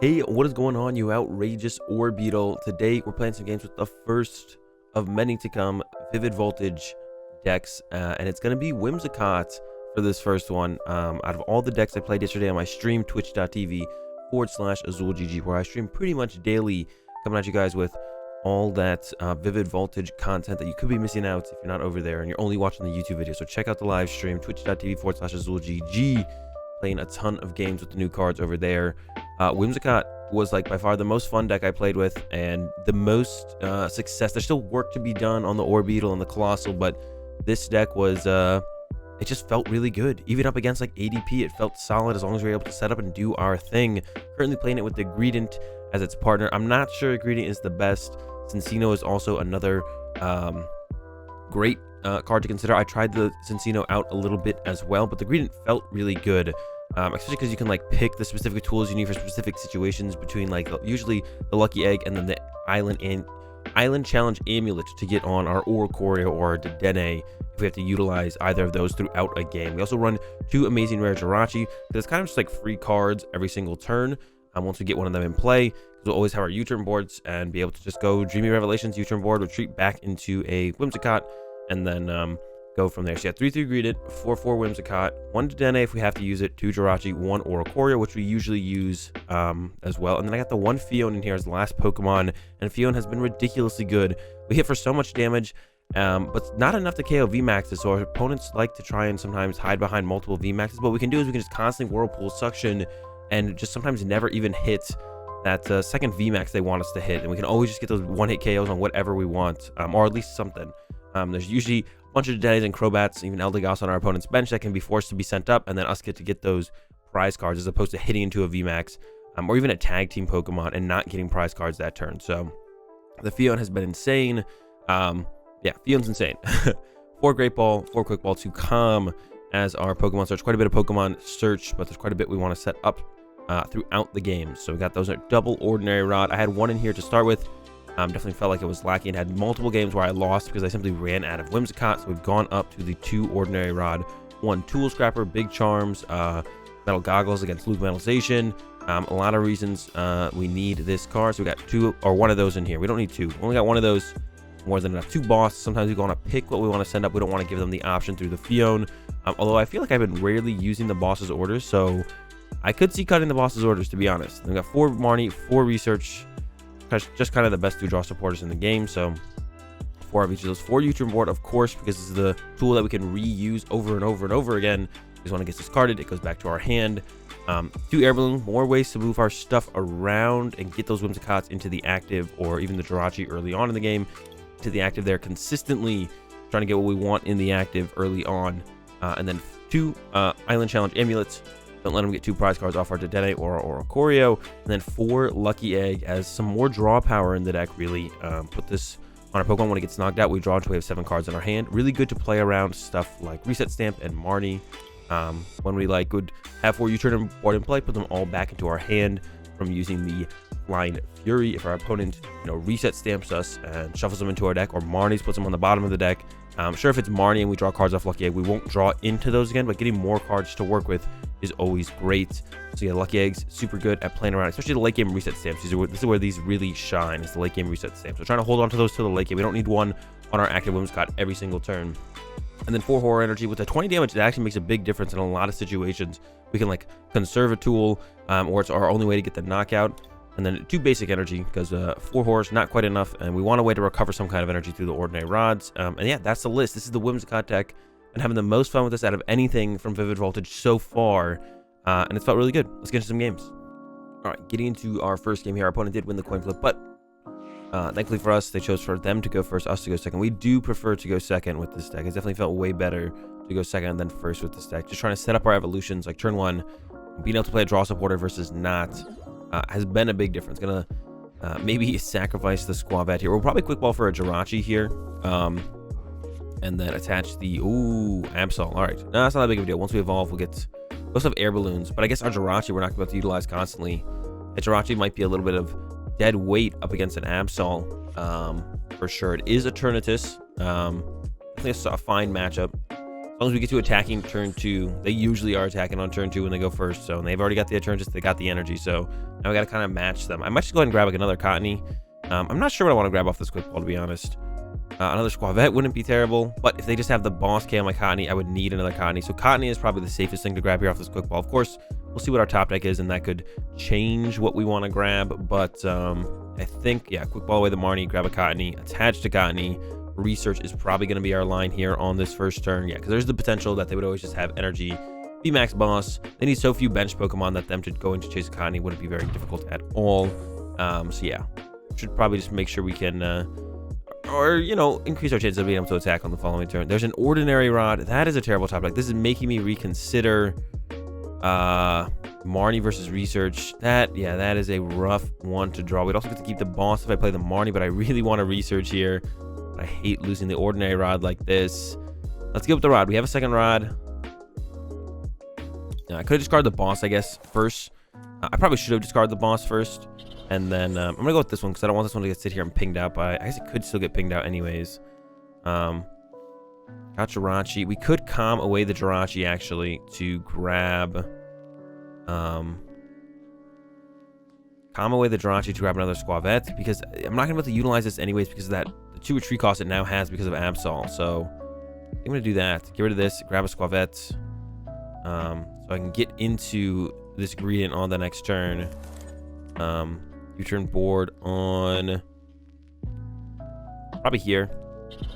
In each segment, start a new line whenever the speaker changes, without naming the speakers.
Hey, what is going on, you outrageous Orbeetle? Today, we're playing some games with the first of many to come Vivid Voltage decks, and it's going to be Whimsicott for this first one. Out of all the decks I played yesterday on my stream, twitch.tv/AzulGG, where I stream pretty much daily, coming at you guys with all that Vivid Voltage content that you could be missing out if you're not over there and you're only watching the YouTube video. So check out the live stream, twitch.tv/AzulGG. Playing a ton of games with the new cards over there. Whimsicott was like by far the most fun deck I played with and the most success. There's still work to be done on the Orbeetle and the Colossal, but this deck was it just felt really good. Even up against like ADP, it felt solid as long as we were able to set up and do our thing. Currently playing it with the Greedent as its partner. I'm not sure Greedent is the best. Cincino is also another great card to consider. I tried the Cincino out a little bit as well, but the Greedent felt really good, especially because you can like pick the specific tools you need for specific situations between like usually the Lucky Egg and then the Island Challenge Amulet to get on our Oricorio or Dedenne if we have to utilize either of those throughout a game. We also run two amazing rare Jirachi because it's kind of just like free cards every single turn. Once we get one of them in play, we'll always have our U-turn boards and be able to just go Dreamy Revelations, U-turn board, retreat back into a Whimsicott, and then go from there. So yeah, 3/3 Greedent, 4/4 Whimsicott, 1 Dedenne if we have to use it, 2 Jirachi, 1 Oricorio, which we usually use as well. And then I got the 1 Phione in here as the last Pokemon, and Phione has been ridiculously good. We hit for so much damage, but not enough to KO VMAXs, so our opponents like to try and sometimes hide behind multiple VMAXs. But what we can do is we can just constantly Whirlpool Suction and just sometimes never even hit that second VMAX they want us to hit. And we can always just get those one-hit KOs on whatever we want, or at least something. There's usually a bunch of Dedennes and Crobats, even Eldegoss on our opponent's bench that can be forced to be sent up, and then us get to get those prize cards as opposed to hitting into a VMAX, or even a tag team Pokemon and not getting prize cards that turn. So the Phione has been insane. Yeah, Phione's insane. 4 Great Ball, 4 Quick Ball to come as our Pokemon search. Quite a bit of Pokemon search, but there's quite a bit we want to set up throughout the game. So we got those at double Ordinary Rod. I had one in here to start with. Definitely felt like it was lacking. Had multiple games where I lost because I simply ran out of Whimsicott. So we've gone up to the 2 Ordinary Rod, 1 Tool Scrapper, Big Charms, Metal Goggles against Loop Metalization. A lot of reasons we need this card. So we got 2 or 1 of those in here. We don't need 2. We only got 1 of those. More than enough. 2 boss. Sometimes we want to pick what we want to send up. We don't want to give them the option through the Phione. Although I feel like I've been rarely using the boss's orders, so I could see cutting the boss's orders, to be honest. We've got 4 Marnie, 4 Research, just kind of the best 2-draw supporters in the game. So 4 of each of those. 4 U-turn board, of course, because this is the tool that we can reuse over and over and over again. Because when it gets discarded, it goes back to our hand. 2 Air Balloon, more ways to move our stuff around and get those Whimsicotts into the active, or even the Jirachi early on in the game to the active there, consistently trying to get what we want in the active early on. And then 2 Island Challenge Amulets. Don't let them get 2 prize cards off our Dedenne or Oricorio. And then 4 Lucky Egg as some more draw power in the deck. Really put this on our Pokemon when it gets knocked out. We draw until we have 7 cards in our hand. Really good to play around stuff like Reset Stamp and Marnie. When we like would have 4 U-turn board in play, put them all back into our hand from using the Flying Fury. If our opponent, reset stamps us and shuffles them into our deck, or Marnie's puts them on the bottom of the deck. Sure, if it's Marnie and we draw cards off Lucky Egg, we won't draw into those again, but getting more cards to work with is always great. So yeah, Lucky Egg's super good at playing around, especially the late game reset stamps. This is where these really shine, is the late game reset stamps. So trying to hold on to those to the late game. We don't need one on our active Whimsicott every single turn. And then 4 Horror Energy with the 20 damage. That actually makes a big difference in a lot of situations. We can like conserve a tool, or it's our only way to get the knockout. And then 2 Basic Energy, because 4 Horrors, not quite enough, and we want a way to recover some kind of energy through the Ordinary Rods. And yeah, that's the list. This is the Whimsicott deck, and having the most fun with this out of anything from Vivid Voltage so far, and it's felt really good. Let's get into some games. All right, getting into our first game here. Our opponent did win the coin flip, but thankfully for us, they chose for them to go first, us to go second. We do prefer to go second with this deck. It definitely felt way better to go second than first with this deck. Just trying to set up our evolutions, like turn 1, being able to play a draw supporter versus not. Has been a big difference. Gonna maybe sacrifice the Skwovet here. We'll probably quick ball for a Jirachi here, and then attach the Absol. All right, no, that's not that big of a deal. Once we evolve, we also have Air Balloons, but I guess our Jirachi we're not going to utilize constantly. A Jirachi might be a little bit of dead weight up against an Absol, for sure. It is Eternatus. I think it's a fine matchup. As long as we get to attacking turn 2, they usually are attacking on turn 2 when they go first. So, and they've already got the turn, just they got the energy. So now we got to kind of match them. I might just go ahead and grab like another Cottonee. I'm not sure what I want to grab off this quick ball, to be honest. Another Skwovet wouldn't be terrible, but if they just have the boss K on my Cottonee, I would need another Cottonee. So Cottonee is probably the safest thing to grab here off this quick ball. Of course, we'll see what our top deck is, and that could change what we want to grab. But I think, yeah, quick ball away the Marnie, grab a Cottonee, attach to Cottonee. Research is probably going to be our line here on this first turn. Yeah, because there's the potential that they would always just have energy. VMAX boss. They need so few bench Pokemon that them to go into chase a Cottonee wouldn't be very difficult at all. So yeah, should probably just make sure we can... or, you know, increase our chances of being able to attack on the following turn. There's an Ordinary Rod. That is a terrible top deck. This is making me reconsider Marnie versus Research. That is a rough one to draw. We'd also get to keep the boss if I play the Marnie, but I really want to Research here. I hate losing the Ordinary Rod like this. Let's get with the Rod. We have a second Rod. I could have discarded the boss, I guess, first. I probably should have discarded the boss first. And then I'm going to go with this one because I don't want this one to sit here and pinged out by... I guess it could still get pinged out anyways. Got Jirachi. We could calm away the Jirachi, actually, to grab... calm away the Jirachi to grab another Skwovet, because I'm not going to be able to utilize this anyways because of that... the 2 retreat cost it now has because of Absol. So I'm going to do that. Get rid of this. Grab a Skwovet. So I can get into this Greedent on the next turn. U-Turn Board on probably here,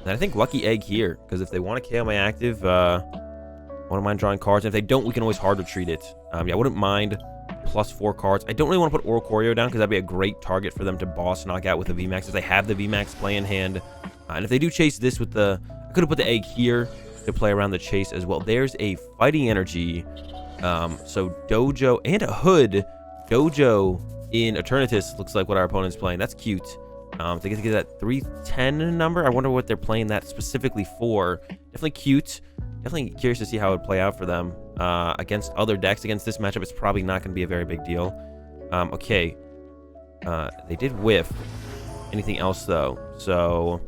and I think Lucky Egg here, because if they want to KO my active, wouldn't mind drawing cards, and if they don't, we can always hard retreat it. Yeah, I wouldn't mind +4 cards. I don't really want to put Oricorio down because that'd be a great target for them to boss knock out with the VMAX if they have the VMAX play in hand. And if they do chase this with the, I could have put the egg here to play around the chase as well. There's a fighting energy, so Dojo and a Hood. Dojo in Eternatus looks like what our opponent's playing. That's cute. They get to get that 310 number. I wonder what they're playing that specifically for. Definitely cute. Definitely curious to see how it would play out for them against other decks. Against this matchup, it's probably not going to be a very big deal. Okay. They did whiff. Anything else, though? So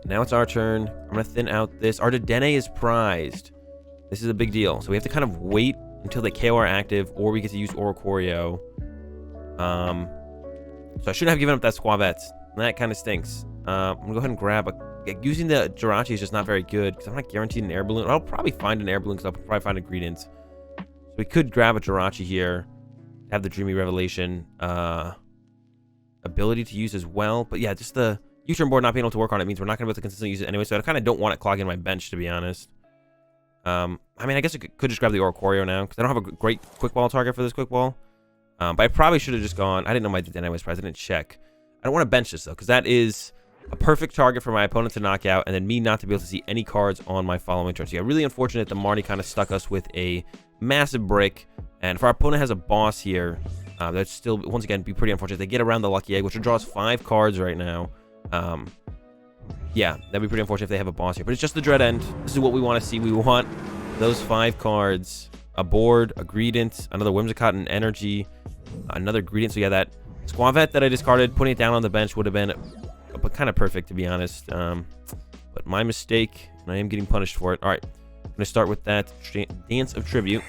now it's our turn. I'm going to thin out this. Our Dedenne is prized. This is a big deal. So we have to kind of wait until they KO our active, or we get to use Oricorio. So I shouldn't have given up that Skwovet. That kind of stinks. I'm going to go ahead and grab a... Using the Jirachi is just not very good, because I'm not guaranteed an Air Balloon. I'll probably find an Air Balloon, because I'll probably find a Greedent. So we could grab a Jirachi here. Have the Dreamy Revelation ability to use as well. But yeah, just the U-Turn Board not being able to work on it means we're not going to be able to consistently use it anyway, so I kind of don't want it clogging my bench, to be honest. I mean, I guess I could just grab the Oricorio now, because I don't have a great quick ball target for this quick ball. But I probably should have just gone... I didn't know my Dedenne was prized. I didn't check. I don't want to bench this, though, because that is a perfect target for my opponent to knock out, and then me not to be able to see any cards on my following turn. So yeah, really unfortunate the Marnie kind of stuck us with a massive brick. And if our opponent has a boss here, that's still, once again, be pretty unfortunate. They get around the Lucky Egg, which will draw us 5 cards right now. Yeah, that'd be pretty unfortunate if they have a boss here. But it's just the Dread End. This is what we want to see. We want those 5 cards. A board, a Greedent, another Whimsicott and Energy, another Greedent. So yeah, that Skwovet that I discarded, putting it down on the bench would have been kind of perfect, to be honest. But my mistake, and I am getting punished for it. All right, I'm going to start with that Dance of Tribute.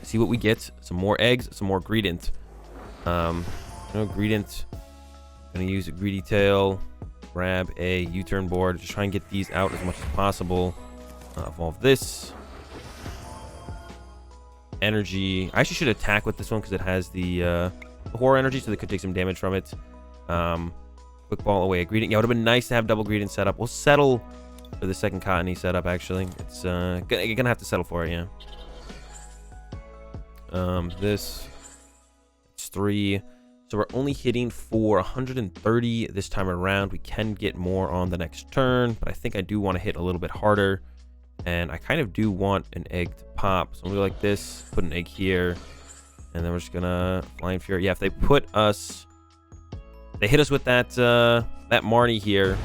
See what we get. Some more eggs, some more Greedent. No Greedent. Going to use a Greedy Tail. Grab a U-Turn Board. Just try and get these out as much as possible. Evolve this. Energy. I actually should attack with this one because it has the Horror Energy, so they could take some damage from it. Quick ball away. A Greedent. Yeah, it would have been nice to have double Greedent set up. We'll settle for the second Cottonee setup, actually. It's you're gonna have to settle for it, yeah. This. It's 3. So we're only hitting for 130 this time around. We can get more on the next turn, but I think I do want to hit a little bit harder. And I kind of do want an egg to pop. So I'm going to go like this, put an egg here, and then we're just going to Flying Fury. Yeah, if they hit us with that that Marnie here,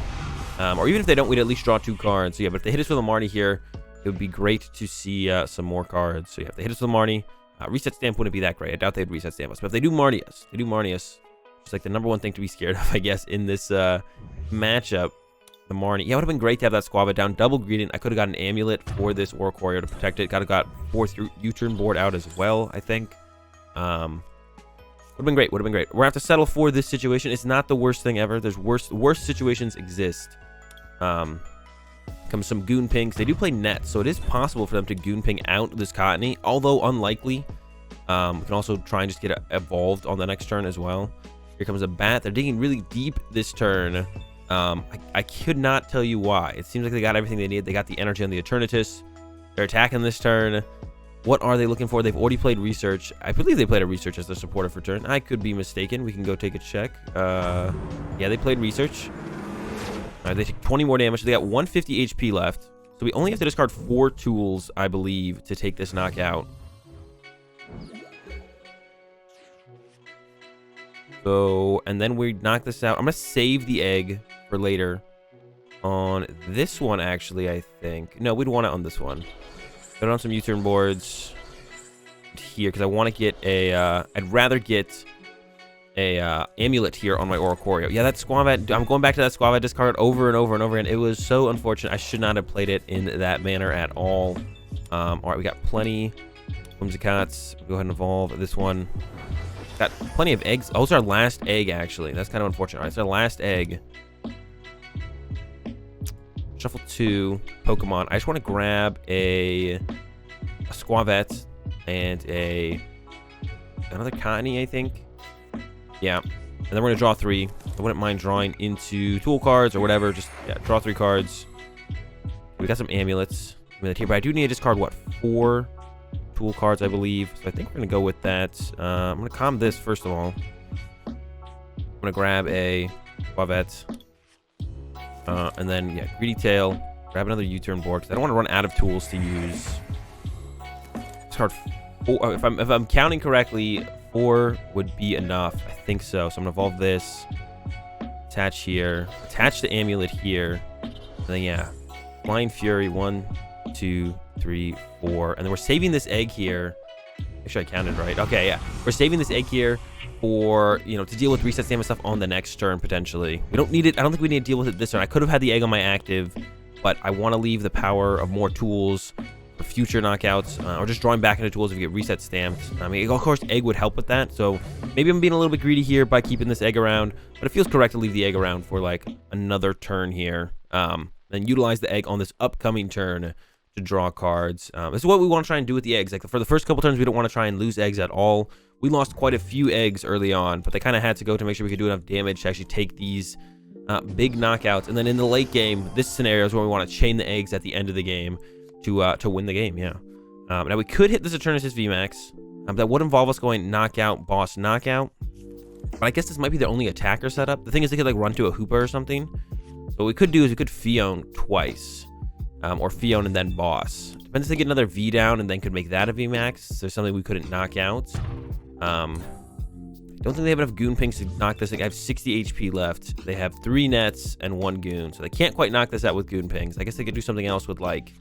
or even if they don't, we'd at least draw 2 cards. So yeah, but if they hit us with a Marnie here, it would be great to see some more cards. So yeah, if they hit us with a Marnie, reset stamp wouldn't be that great. I doubt they'd reset stamp us. But if they do Marnie us, it's like the #1 thing to be scared of, I guess, in this matchup. the Marnie. Yeah, it would have been great to have that Skwovet down. Double Greedent. I could have got an Amulet for this Oricorio to protect it. Got 4th U-Turn Board out as well, I think. Would have been great. Would have been great. We're going to have to settle for this situation. It's not the worst thing ever. There's worse situations exist. Comes some Goon Pings. They do play nets, so it is possible for them to Goon Ping out this Cottonee, although unlikely. We can also try and just get evolved on the next turn as well. Here comes a bat. They're digging really deep this turn. I could not tell you why. It seems like they got everything they need. They got the energy on the Eternatus. They're attacking this turn. What are they looking for? They've already played Research. I believe they played a Research as their supporter for turn. I could be mistaken. We can go take a check. Yeah, they played Research. All right, they take 20 more damage. They got 150 HP left. So we only have to discard 4 tools, I believe, to take this knockout. So, and then we knock this out. I'm going to save the egg for later on this one, actually, I think. No, we'd want it on this one. Put it on some U-turn boards here, because I want to get a, I'd rather get a Amulet here on my Oricorio. Yeah, that Skwovet, I'm going back to that Skwovet discard over and over and over again. It was so unfortunate. I should not have played it in that manner at all. All right, we got plenty. Whimsicotts. Go ahead and evolve this one. Got plenty of eggs. Oh, it's our last egg, actually. That's kind of unfortunate. All right, it's our last egg. Shuffle 2 Pokemon. I just want to grab a Skwovet and another Cottonee, I think. Yeah. And then we're going to draw 3. I wouldn't mind drawing into tool cards or whatever. Just, yeah, draw 3 cards. We got some amulets. But I do need to discard, what, 4 tool cards, I believe. So I think we're going to go with that. I'm going to calm this, first of all. I'm going to grab a Skwovet. And then, yeah, Greedy Tail. Grab another U-turn board, because I don't want to run out of tools to use. Discard 4. If I'm counting correctly, 4 would be enough. I think so. So I'm going to evolve this. Attach here. Attach the amulet here. And then, yeah. Blind Fury. 1, 2, 3, 4. And then we're saving this egg here. Make sure I counted right. Okay, yeah. We're saving this egg here for, you know, to deal with reset stamina stuff on the next turn, potentially. We don't need it. I don't think we need to deal with it this turn. I could have had the egg on my active, but I want to leave the power of more tools for future knockouts, or just drawing back into tools if you get reset stamped. I mean, of course, egg would help with that. So maybe I'm being a little bit greedy here by keeping this egg around, but it feels correct to leave the egg around for, like, another turn here. Then utilize the egg on this upcoming turn to draw cards. This is what we want to try and do with the eggs. Like, for the first couple turns, we don't want to try and lose eggs at all. We lost quite a few eggs early on, but they kind of had to go to make sure we could do enough damage to actually take these big knockouts. And then in the late game, this scenario is where we want to chain the eggs at the end of the game to win the game, yeah. Now, we could hit this Eternatus VMAX. That would involve us going knockout, boss, knockout. But I guess this might be the only attacker setup. The thing is, they could, like, run to a Hoopa or something. So what we could do is we could Phione twice. Or Phione and then boss. Depends if they get another V down and then could make that a VMAX. There's something we couldn't knock out. I don't think they have enough Goon Pings to knock this thing. I have 60 HP left. They have 3 nets and 1 Goon. So they can't quite knock this out with Goon Pings. I guess they could do something else with, like,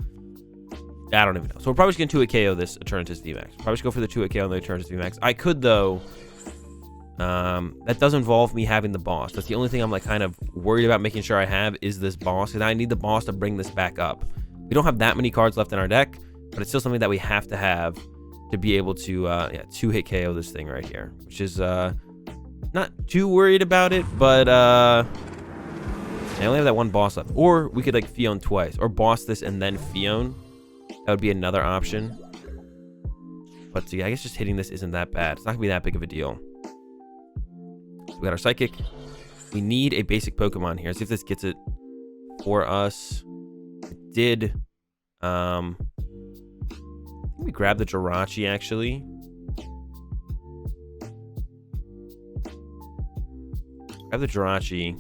I don't even know. So we're probably just going to 2-hit KO this Eternatus VMAX. Probably just go for the 2-hit KO on the Eternatus VMAX. I could, though. That does involve me having the boss. That's the only thing I'm, like, kind of worried about making sure I have is this boss, because I need the boss to bring this back up. We don't have that many cards left in our deck, but it's still something that we have to be able to, yeah, 2-hit KO this thing right here, which is, not too worried about it, but, I only have that 1 boss left. Or we could, like, Phione twice, or boss this and then Phione. That would be another option. But, yeah, I guess just hitting this isn't that bad. It's not gonna be that big of a deal. So we got our Psychic. We need a basic Pokemon here. See if this gets it for us. It did. I think we grabbed the Jirachi, actually. Grab the Jirachi.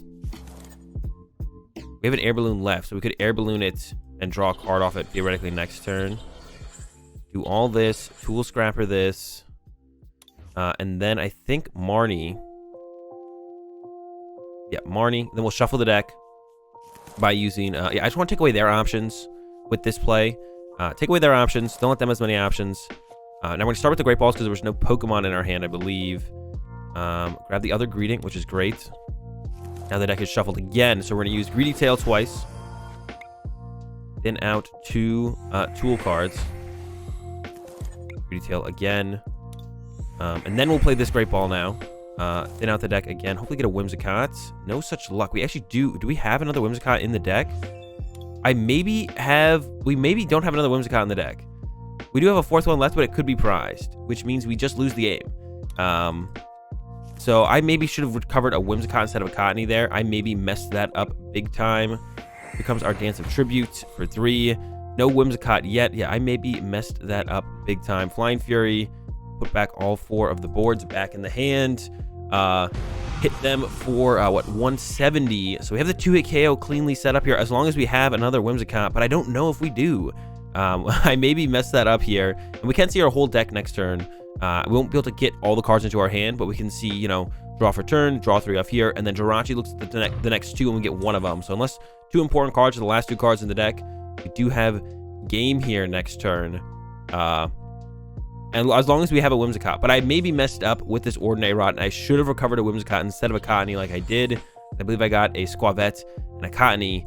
We have an Air Balloon left, so we could Air Balloon it and draw a card off it theoretically next turn. Do all this. Tool Scrapper this. And then I think Marnie. Yeah, Marnie. Then we'll shuffle the deck by using... yeah, I just want to take away their options with this play. Take away their options. Don't let them have as many options. Now we're going to start with the Great Balls because there was no Pokemon in our hand, I believe. Grab the other Greedent, which is great. Now the deck is shuffled again, so we're going to use Greedy Tail twice. Then out 2 tool cards. Greedy Tail again. And then we'll play this Great Ball now. Thin out the deck again. Hopefully get a Whimsicott. No such luck. We actually do. Do we have another Whimsicott in the deck? We maybe don't have another Whimsicott in the deck. We do have a 4th one left, but it could be prized, which means we just lose the game. So I maybe should have recovered a Whimsicott instead of a Cottonee there. I maybe messed that up big time. Becomes our Dance of Tribute for 3. No Whimsicott yet. Yeah, I maybe messed that up big time. Flying Fury. Put back all 4 of the boards back in the hand. Hit them for, 170. So we have the 2-hit KO cleanly set up here, as long as we have another Whimsicott, but I don't know if we do. I maybe messed that up here. And we can see our whole deck next turn. We won't be able to get all the cards into our hand, but we can see, you know, draw for turn, draw 3 off here, and then Jirachi looks at the next 2 and we get 1 of them. So unless 2 important cards are the last 2 cards in the deck, we do have game here next turn. And as long as we have a Whimsicott. But I maybe messed up with this Ordinary Rod, and I should have recovered a Whimsicott instead of a Cottonee like I did. I believe I got a Skwovet and a Cottonee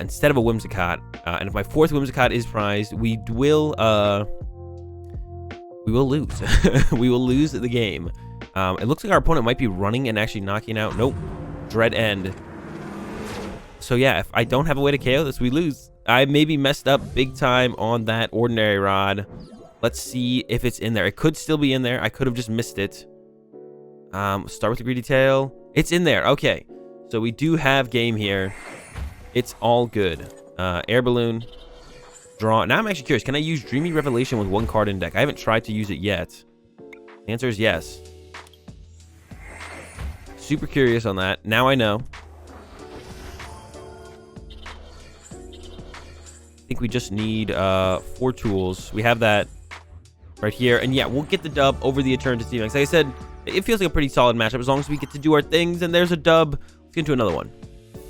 instead of a Whimsicott. And if my 4th Whimsicott is prized, we will lose. We will lose the game. It looks like our opponent might be running and actually knocking out. Nope. Dread End. So yeah, if I don't have a way to KO this, we lose. I maybe messed up big time on that Ordinary Rod. Let's see if it's in there. It could still be in there. I could have just missed it. Start with the Greedy Tail. It's in there. Okay. So we do have game here. It's all good. Air Balloon. Draw. Now I'm actually curious. Can I use Dreamy Revelation with 1 card in deck? I haven't tried to use it yet. The answer is yes. Super curious on that. Now I know. I think we just need 4 tools. We have that right here. And yeah, we'll get the dub over the Eternity Max. Like I said, it feels like a pretty solid matchup as long as we get to do our things. And there's a dub. Let's get into another one.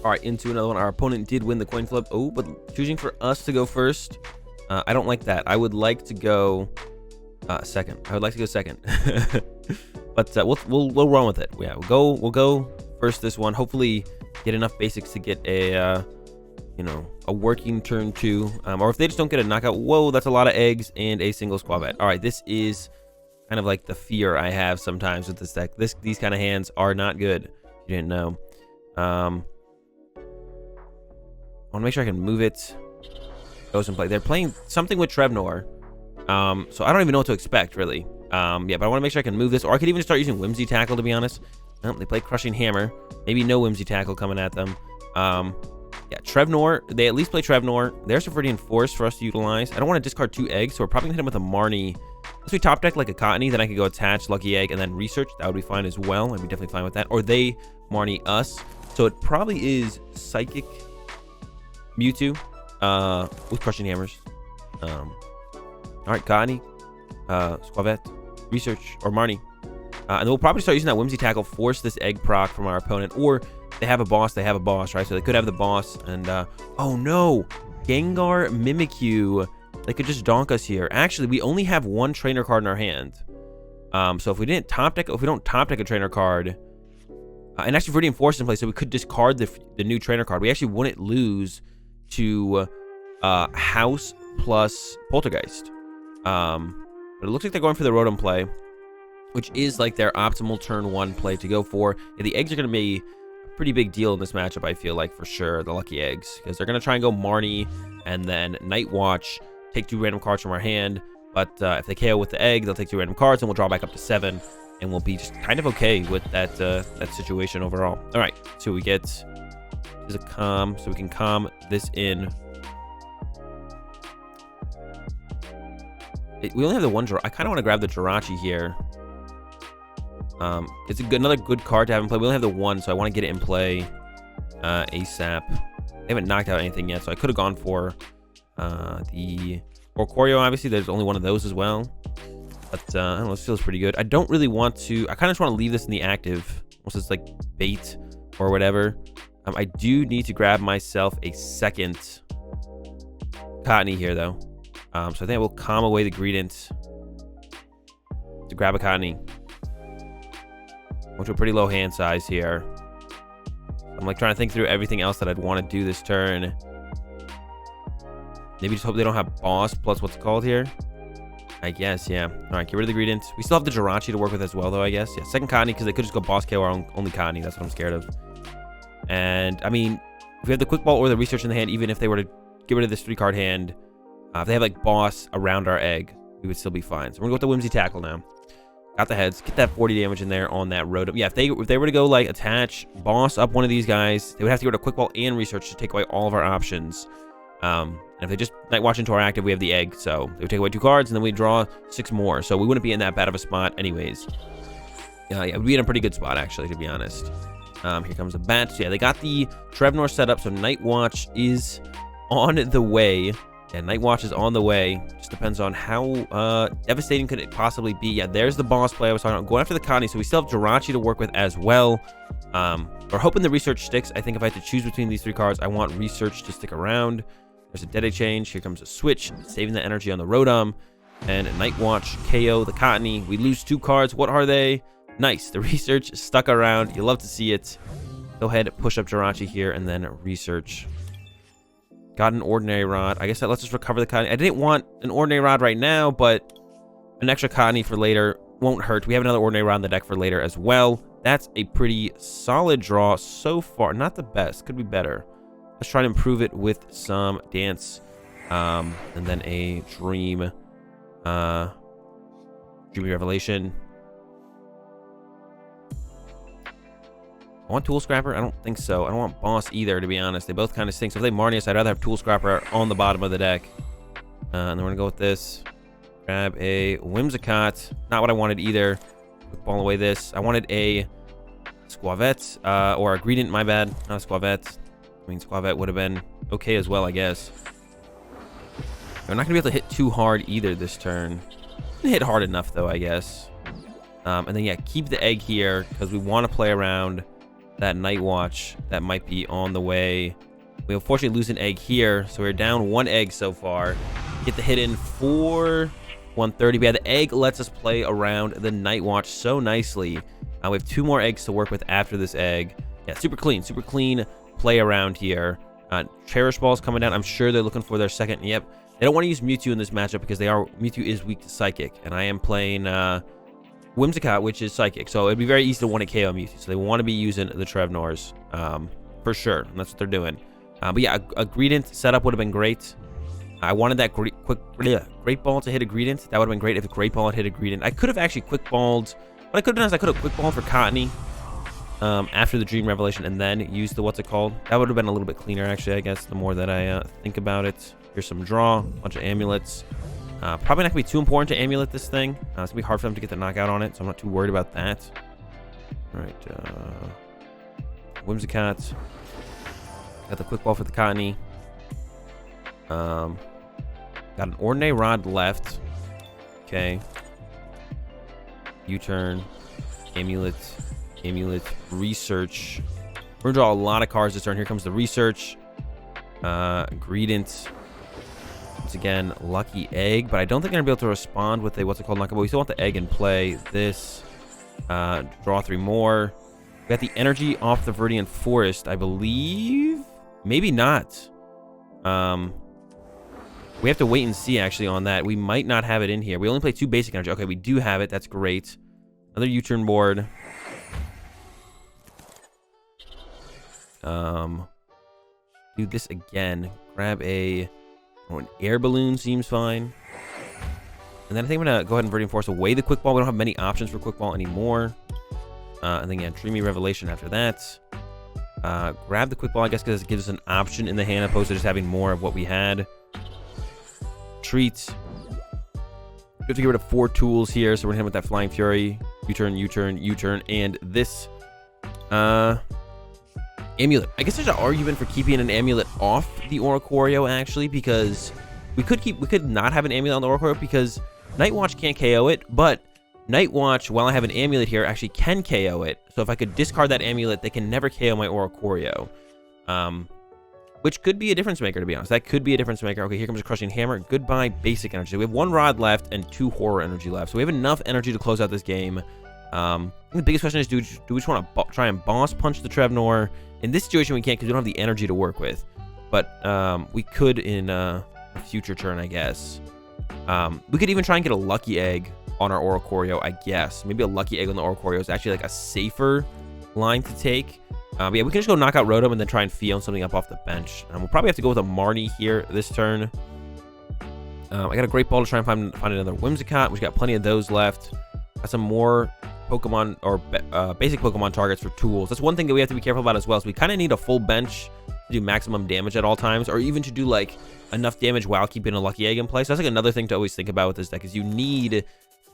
All right, into another one. Our opponent did win the coin flip. Oh, but choosing for us to go first. I don't like that. I would like to go second. I would like to go second. But we'll run with it. Yeah, we'll go first this one. Hopefully get enough basics to get a you know, a working turn 2. Or if they just don't get a knockout, whoa, that's a lot of eggs and a single Skwovet. All right, this is kind of like the fear I have sometimes with this deck. These kind of hands are not good. If you didn't know. I want to make sure I can move it. Goes and play. They're playing something with Trevnor. So I don't even know what to expect, really. Yeah, but I want to make sure I can move this. Or I could even start using Whimsy Tackle, to be honest. They play Crushing Hammer. Maybe no Whimsy Tackle coming at them. Yeah, Trevnor. They at least play Trevnor. There's a Viridian Force for us to utilize. I don't want to discard 2 eggs, so we're probably going to hit him with a Marnie. Unless we top deck like a Cottonee, then I could go attach Lucky Egg and then research. That would be fine as well. I'd be definitely fine with that. Or they Marnie us. So it probably is Psychic Mewtwo with Crushing Hammers. All right, Cottonee, Skwovet, research, or Marnie. And then we'll probably start using that Whimsy Tackle, force this egg proc from our opponent. Or they have a boss, right? So they could have the boss. And, oh no, Gengar Mimikyu. They could just donk us here. Actually, we only have 1 trainer card in our hand. So if we don't top deck a trainer card, and actually Viridian Force is in place, so we could discard the new trainer card. We actually wouldn't lose to House plus Poltergeist. But it looks like they're going for the Rotom play, which is like their optimal turn 1 play to go for. Yeah, the eggs are going to be a pretty big deal in this matchup, I feel like, for sure, the Lucky Eggs, because they're going to try and go Marnie and then Night Watch, take 2 random cards from our hand. But if they KO with the egg, they'll take 2 random cards, and we'll draw back up to 7, and we'll be just kind of okay with that that situation overall. All right, so we get is a calm, so we can calm this in. We only have the 1 draw. I kind of want to grab the Jirachi here. It's another good card to have in play. We only have the 1, so I want to get it in play ASAP. They haven't knocked out anything yet, so I could have gone for the Oricorio. Obviously, there's only 1 of those as well. But I don't know, this feels pretty good. I don't really want to. I kind of just want to leave this in the active, unless it's like bait or whatever. I do need to grab myself a second Cottonee here, though. So I think I will calm away the Greedent to grab a Cottonee. Which are pretty low hand size here. I'm like trying to think through everything else that I'd want to do this turn. Maybe just hope they don't have boss plus what's it called here. I guess, yeah. All right, get rid of the Greedent. We still have the Jirachi to work with as well, though, I guess. Yeah, second Cottonee, because they could just go boss KO our only Cottonee. That's what I'm scared of. And, I mean, if we have the Quick Ball or the Research in the hand, even if they were to get rid of this 3-card hand, if they have, like, boss around our egg, we would still be fine. So we're going to go with the Whimsy Tackle now. Got the heads. Get that 40 damage in there on that road. Yeah, if they were to go, like, attach, boss up one of these guys, they would have to go to Quick Ball and Research to take away all of our options. And if they just Night Watch into our active, we have the egg. So they would take away 2 cards, and then we draw 6 more. So we wouldn't be in that bad of a spot anyways. Yeah, we'd be in a pretty good spot, actually, to be honest. Here comes the bats. Yeah, they got the Trevnor set up, so Night Watch is on the way. Yeah, Night Watch is on the way. Just depends on how devastating could it possibly be. Yeah, there's the boss play I was talking about. Going after the Cottonee, so we still have Jirachi to work with as well. We're hoping the Research sticks. I think if I had to choose between these 3 cards, I want Research to stick around. There's a Dedenne change. Here comes a switch, saving the energy on the Rotom. And a Night Watch KO the Cottonee. We lose 2 cards. What are they? Nice. The Research stuck around. You love to see it. Go ahead, push up Jirachi here, and then Research. Got an Ordinary Rod. I guess that lets us recover the Cottonee. I didn't want an Ordinary Rod right now, but an extra Cottonee for later won't hurt. We have another Ordinary Rod in the deck for later as well. That's a pretty solid draw so far. Not the best. Could be better. Let's try to improve it with some Dance. And then a Dreamy Revelation. I want Tool Scrapper? I don't think so. I don't want Boss either, to be honest. They both kind of stink. So if they Marnie us, I'd rather have Tool Scrapper on the bottom of the deck. And then we're going to go with this. Grab a Whimsicott. Not what I wanted either. Quick Ball away this. I wanted a Skwovet, or a Greedent, my bad. Not a Skwovet. I mean, Skwovet would have been okay as well, I guess. We're not going to be able to hit too hard either this turn. Hit hard enough, though, I guess. And then, yeah, keep the egg here because we want to play around that Night Watch that might be on the way. We unfortunately lose an egg here, so we're down 1 egg so far. Get the hit in for 130. But yeah, the egg lets us play around the Night Watch so nicely. We have 2 more eggs to work with after this egg. Yeah, super clean play around here. Cherish Ball's coming down. I'm sure they're looking for their second. Yep. They don't want to use Mewtwo in this matchup because Mewtwo is weak to Psychic. And I am playing Whimsicott, which is Psychic. So it'd be very easy to want to KO Mewtwo. So they want to be using the Trevnors for sure. And that's what they're doing. But yeah, a Greedent setup would have been great. I wanted that Great Ball to hit a Greedent. That would have been great if a Great Ball had hit a Greedent. I could have actually Quick Balled. What I could have done is I could have Quick Balled for Cottonee after the Dream Revelation and then used the what's it called. That would have been a little bit cleaner, actually, I guess, the more that I think about it. Here's some draw, a bunch of amulets. Probably not going to be too important to amulet this thing. It's going to be hard for them to get the knockout on it, so I'm not too worried about that. All right. Whimsicott. Got the Quick Ball for the Cottonee. Got an Ordinary Rod left. Okay. U-Turn. Amulet. Research. We're going to draw a lot of cards this turn. Here comes the Research. Greedent. Once again, Lucky Egg, but I don't think I'm going to be able to respond with a, what's it called, knockout, but we still want the egg in play. This, draw 3 more. We got the energy off the Viridian Forest, I believe. Maybe not. We have to wait and see, actually, on that. We might not have it in here. We only play 2 basic energy. Okay, we do have it. That's great. Another U-Turn board. Do this again. Grab a... Oh, an Air Balloon seems fine. And then I think I'm going to go ahead and Viridian Force away the Quick Ball. We don't have many options for Quick Ball anymore. And then, yeah, Dreamy Revelation after that. Grab the Quick Ball, I guess, because it gives us an option in the hand opposed to just having more of what we had. Treats. We have to get rid of 4 tools here, so we're going to hit him with that Flying Fury. U-Turn, U-Turn, U-Turn, and this... Amulet. I guess there's an argument for keeping an Amulet off the Oricorio, actually, because we could not have an Amulet on the Oricorio because Night Watch can't KO it, but Night Watch, while I have an Amulet here, actually can KO it. So if I could discard that Amulet, they can never KO my Oricorio. Which could be a difference maker, to be honest. That could be a difference maker. Okay, here comes a Crushing Hammer. Goodbye, basic energy. We have 1 rod left and 2 horror energy left. So we have enough energy to close out this game. The biggest question is, do we just want to try and boss punch the Trevnor? In this situation, we can't because we don't have the energy to work with. But we could in a future turn, I guess. We could even try and get a Lucky Egg on our Oricorio, I guess. Maybe a Lucky Egg on the Oricorio is actually like a safer line to take. But yeah, we can just go knock out Rotom and then try and Phione something up off the bench. We'll probably have to go with a Marnie here this turn. I got a Great Ball to try and find another Whimsicott. We've got plenty of those left. Got some more Pokemon or basic Pokemon targets for tools. That's one thing that we have to be careful about as well. So we kind of need a full bench to do maximum damage at all times, or even to do like enough damage while keeping a Lucky Egg in place. So that's like another thing to always think about with this deck is you need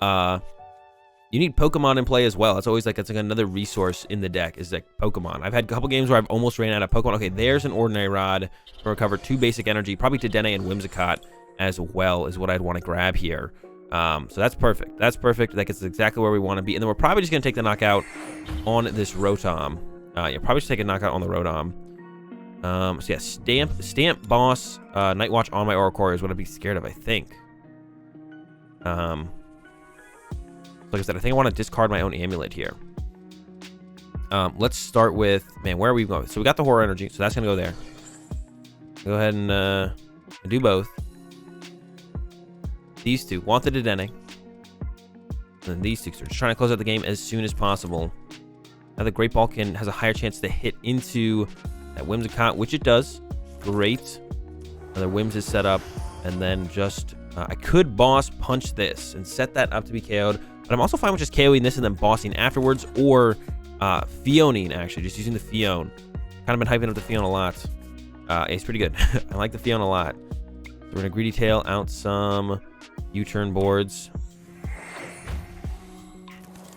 Pokemon in play as well. It's always like it's like another resource in the deck is like Pokemon. I've had a couple games where I've almost ran out of Pokemon. Okay, there's an Ordinary Rod to recover 2 basic energy, probably Dedenne and Whimsicott as well is what I'd want to grab here. So that's perfect. That's perfect. That gets exactly where we want to be. And then we're probably just going to take the knockout on this Rotom. Yeah, probably just take a knockout on the Rotom. So yeah, Stamp, Boss, Night Watch on my Oricorio is what I'd be scared of, I think. Like I said, I think I want to discard my own Amulet here. Let's start with, man, where are we going? So we got the Horror Energy, so that's going to go there. Go ahead and do both. These two want the Dedenne. And then these two are just trying to close out the game as soon as possible. Now the Great Ball has a higher chance to hit into that Whimsicott, which it does. Great. Another Whims is set up. And then just, I could boss punch this and set that up to be KO'd. But I'm also fine with just KOing this and then bossing afterwards. Or Phioning, actually. Just using the Phione. Kind of been hyping up the Phione a lot. It's pretty good. I like the Phione a lot. So we're going to Greedy Tail out some U-Turn boards.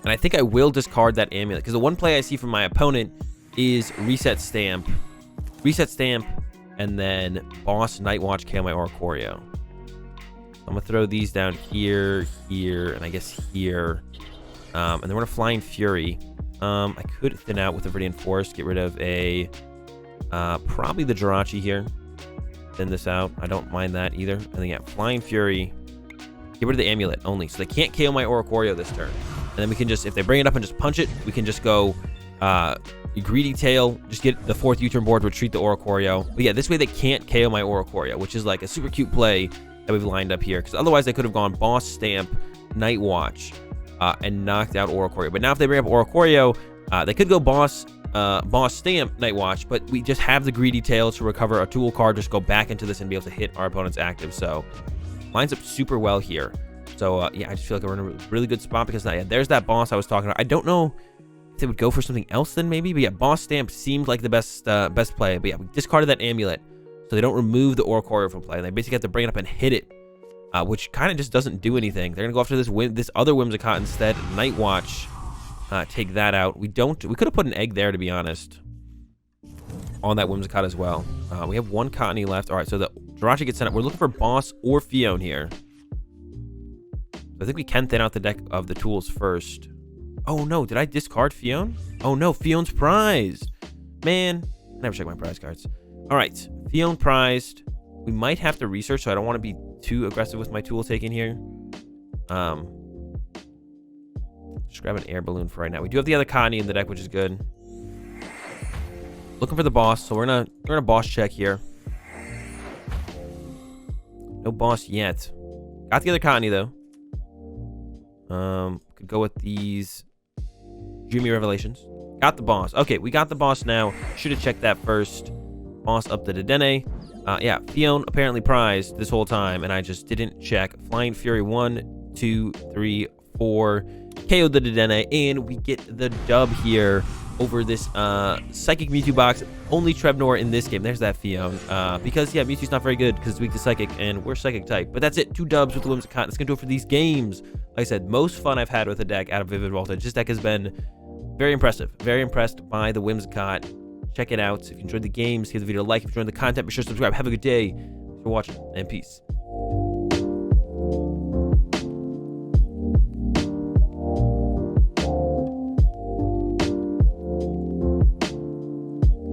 And I think I will discard that Amulet. Because the one play I see from my opponent is Reset Stamp. Reset Stamp. And then Boss Night Watch KO my Oricorio. I'm going to throw these down here, here, and I guess here. And then we're going to Flying Fury. I could thin out with the Viridian Forest. Get rid of a... probably the Jirachi here. Thin this out. I don't mind that either. And then yeah, Flying Fury. Get rid of the Amulet only. So they can't KO my Oricorio this turn. And then we can just, if they bring it up and just punch it, we can just go Greedy Tail, just get the 4th U-Turn board, retreat the Oricorio. But yeah, this way they can't KO my Oricorio, which is like a super cute play that we've lined up here. Because otherwise they could have gone Boss Stamp, Night Watch, and knocked out Oricorio. But now if they bring up Oricorio, they could go Boss Stamp, Night Watch, but we just have the Greedy Tail to recover a tool card, just go back into this and be able to hit our opponent's active. So lines up super well here. So yeah, I just feel like we're in a really good spot because yeah, there's that boss I was talking about. I don't know if they would go for something else then maybe, but yeah, Boss Stamp seemed like the best play. But yeah, we discarded that Amulet so they don't remove the Oricorio from play. They basically have to bring it up and hit it, which kind of just doesn't do anything. They're gonna go after this other Whimsicott instead. Night Watch, take that out. We could have put an egg there, to be honest, on that Whimsicott as well. We have one Cottonee left. All right, so the Jirachi gets sent up. We're looking for Boss or Phione here. I think we can thin out the deck of the tools first. Oh no, did I discard Phione? Oh no, Phione's prized. Man, I never check my prize cards. All right, Phione prized. We might have to research, so I don't want to be too aggressive with my tool taking here. Just grab an Air Balloon for right now. We do have the other Cottonee in the deck, which is good. Looking for the boss, so we're gonna boss check here. No boss yet. Got the other Cottonee though. Could go with these Dreamy Revelations. Got the boss. Okay, we got the boss now. Should have checked that first. Boss up the Dedenne. Yeah, Phione apparently prized this whole time, and I just didn't check. Flying Fury 1, 2, 3, 4. KO'd the Dedenne, and we get the dub here over this Psychic Mewtwo box. Only Trevnor in this game. There's that Phione. Because, yeah, Mewtwo's not very good because it's weak to Psychic, and we're Psychic type. But that's it. 2 dubs with the Whimsicott. That's going to do it for these games. Like I said, most fun I've had with a deck out of Vivid Voltage. This deck has been very impressive. Very impressed by the Whimsicott. Check it out. If you enjoyed the games, give the video a like. If you enjoyed the content, be sure to subscribe. Have a good day. Thanks for watching, and peace.